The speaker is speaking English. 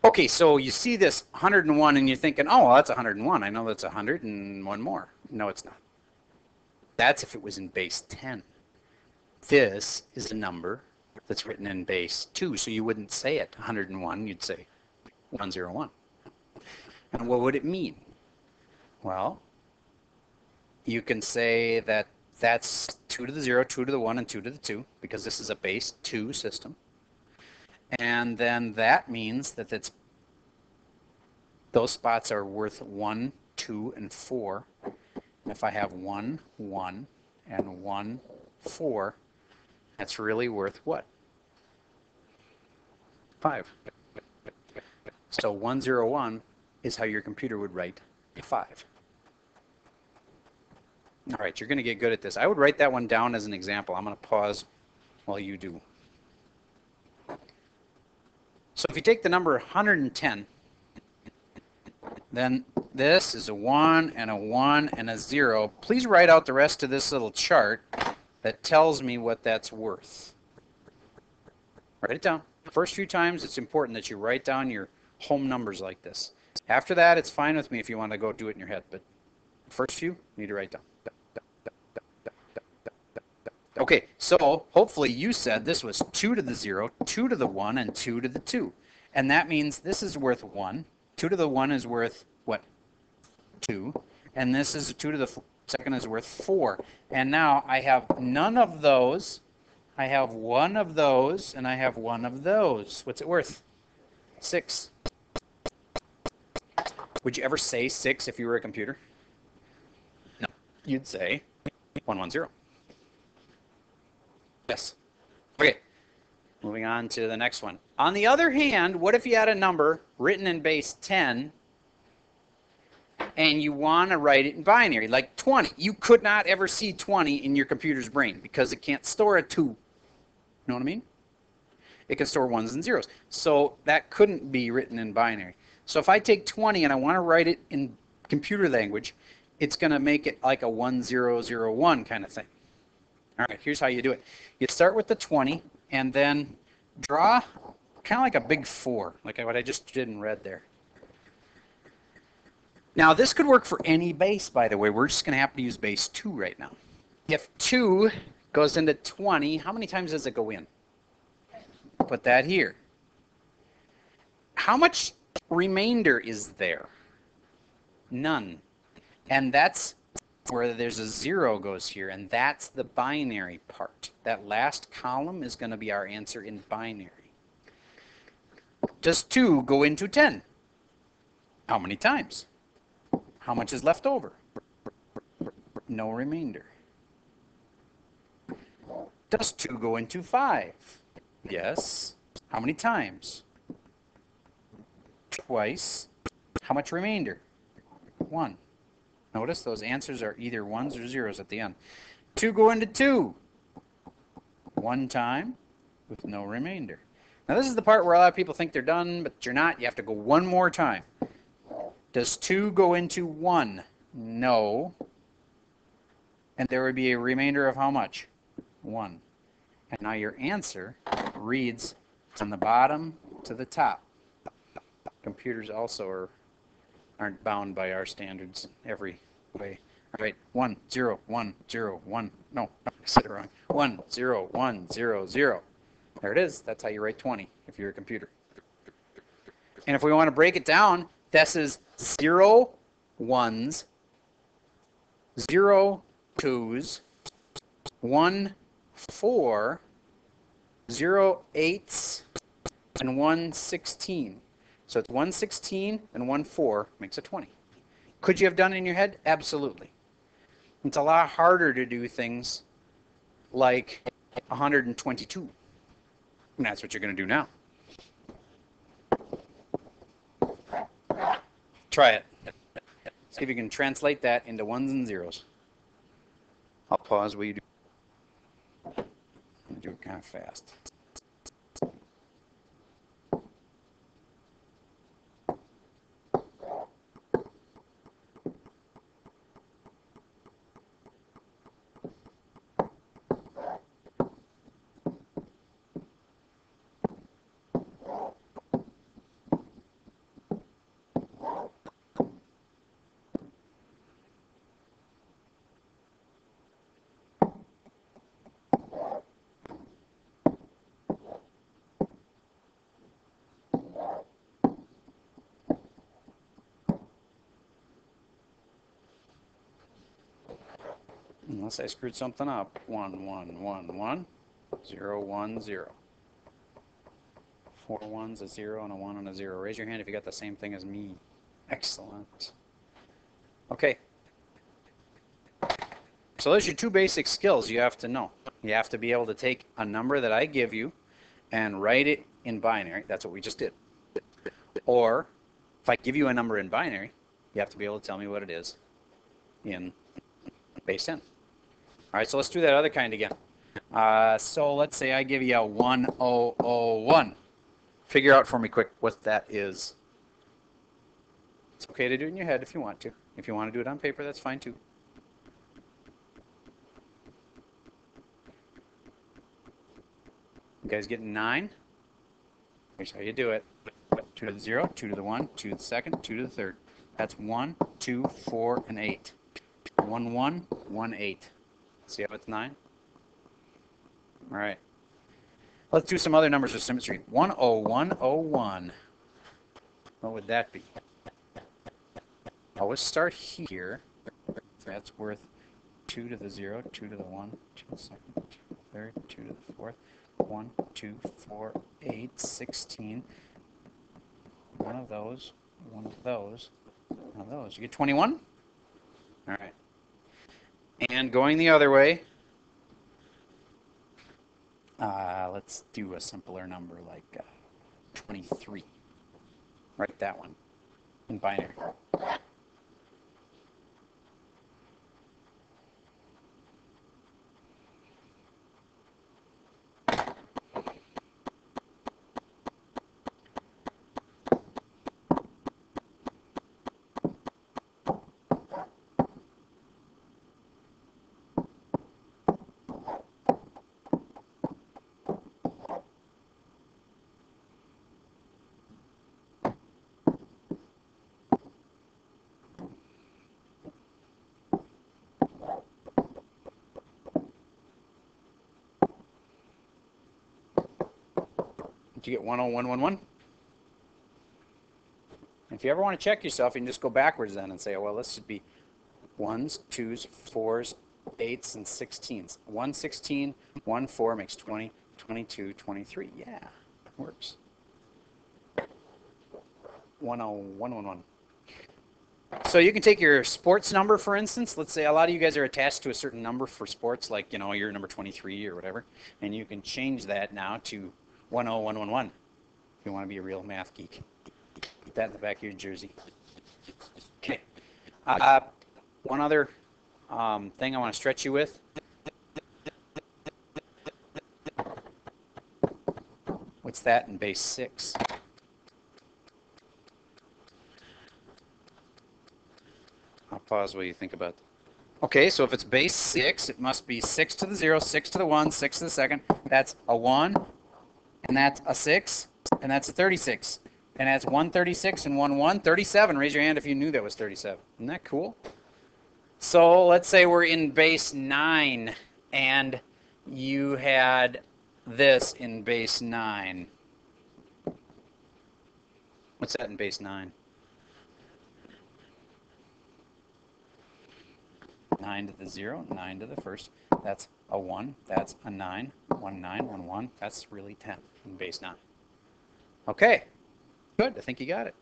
Okay, so you see this 101 and you're thinking, oh, well, that's 101. I know that's 100 and one more. No, it's not. That's if it was in base 10. This is a number that's written in base 2, so you wouldn't say it 101, you'd say 101. And what would it mean? Well, you can say that that's 2 to the 0, 2 to the 1, and 2 to the 2, because this is a base 2 system. And then that means that those spots are worth 1, 2, and 4. And if I have 1, 1, and 1, 4, that's really worth what? 5. So 101 is how your computer would write 5. All right, you're going to get good at this. I would write that one down as an example. I'm going to pause while you do. So if you take the number 110, then this is a 1 and a 1 and a 0. Please write out the rest of this little chart that tells me what that's worth. Write it down. First few times, it's important that you write down your home numbers like this. After that, it's fine with me if you want to go do it in your head, but first few, you need to write down. Okay, so hopefully you said this was 2 to the 0, 2 to the 1, and 2 to the 2. And that means this is worth 1. 2 to the 1 is worth, what, 2. And this is 2 to the second is worth 4. And now I have none of those. I have one of those, and I have one of those. What's it worth? 6. Would you ever say 6 if you were a computer? No. You'd say 110. Yes. Okay. Moving on to the next one. On the other hand, what if you had a number written in base 10 and you want to write it in binary, like 20? You could not ever see 20 in your computer's brain because it can't store a 2. You know what I mean? It can store 1s and 0s. So that couldn't be written in binary. So if I take 20 and I want to write it in computer language, it's going to make it like a 1001 kind of thing. All right, here's how you do it. You start with the 20 and then draw kind of like a big 4, like what I just did in red there. Now this could work for any base, by the way. We're just going to have to use base 2 right now. If 2 goes into 20, how many times does it go in? Put that here. How much remainder is there? None. And that's where there's a 0 goes here, and that's the binary part. That last column is going to be our answer in binary. Does 2 go into 10? How many times? How much is left over? No remainder. Does 2 go into 5? Yes. How many times? Twice. How much remainder? 1. Notice those answers are either 1s or 0s at the end. 2 go into 2. 1 time with no remainder. Now this is the part where a lot of people think they're done, but you're not. You have to go one more time. Does 2 go into 1? No. And there would be a remainder of how much? 1. And now your answer reads from the bottom to the top. Computers also aren't bound by our standards every way. All right, 1, 0, 1, 0, 1. No, I said it wrong. 1, 0, 1, 0, 0. There it is. That's how you write 20 if you're a computer. And if we want to break it down, this is 0 1s, 0 2s, 1 4, 0 8s, and 1 16. So it's 1 16 and 1 4 makes a 20. Could you have done it in your head? Absolutely. It's a lot harder to do things like 122. And that's what you're going to do now. Try it. See if you can translate that into 1s and 0s. I'll pause while you do. Do it kind of fast. Unless I screwed something up. 1, 1, 1, 1, 0, 1, 0. 4 ones, a 0, and a 1 and a 0. Raise your hand if you got the same thing as me. Excellent. Okay. So those are your two basic skills you have to know. You have to be able to take a number that I give you and write it in binary. That's what we just did. Or if I give you a number in binary, you have to be able to tell me what it is in base 10. All right, so let's do that other kind again. So let's say I give you a 1001. Figure out for me quick what that is. It's okay to do it in your head if you want to. If you want to do it on paper, that's fine too. You guys getting 9? Here's how you do it. 2 to the 0, 2 to the 1, 2 to the second, 2 to the third. That's 1, 2, 4, and 8. 1, 1, 1, 8. See how it's 9? All right. Let's do some other numbers of symmetry. 10101. What would that be? Always start here. That's worth 2 to the 0, 2 to the 1, 2 to the second, 2 to the third, 2 to the fourth. 1, 2, 4, 8, 16. One of those, one of those, one of those. You get 21? All right. And going the other way, let's do a simpler number like 23. Write that one in binary. Did you get 10111? If you ever want to check yourself, you can just go backwards then and say, oh, well, this should be 1s, 2s, 4s, 8s, and 16s. 1, 16, 1, 4 makes 20, 22, 23. Yeah, works. 10111. So you can take your sports number, for instance. Let's say a lot of you guys are attached to a certain number for sports, like, you know, you're number 23 or whatever. And you can change that now to 10111 if you want to be a real math geek. Put that in the back of your jersey. Okay. One other thing I want to stretch you with. What's that in base 6? I'll pause while you think about that. Okay, so if it's base 6, it must be 6 to the 0, 6 to the 1, 6 to the second. That's a 1, and that's a 6, and that's a 36. And that's 136 and 1, 1. 37. Raise your hand if you knew that was 37. Isn't that cool? So let's say we're in base 9, and you had this in base 9. What's that in base 9? 9 to the 0, 9 to the first. That's a 1. That's a 9. 1, 9, 1, 1. That's really 10 in base 9. Okay. Good. I think you got it.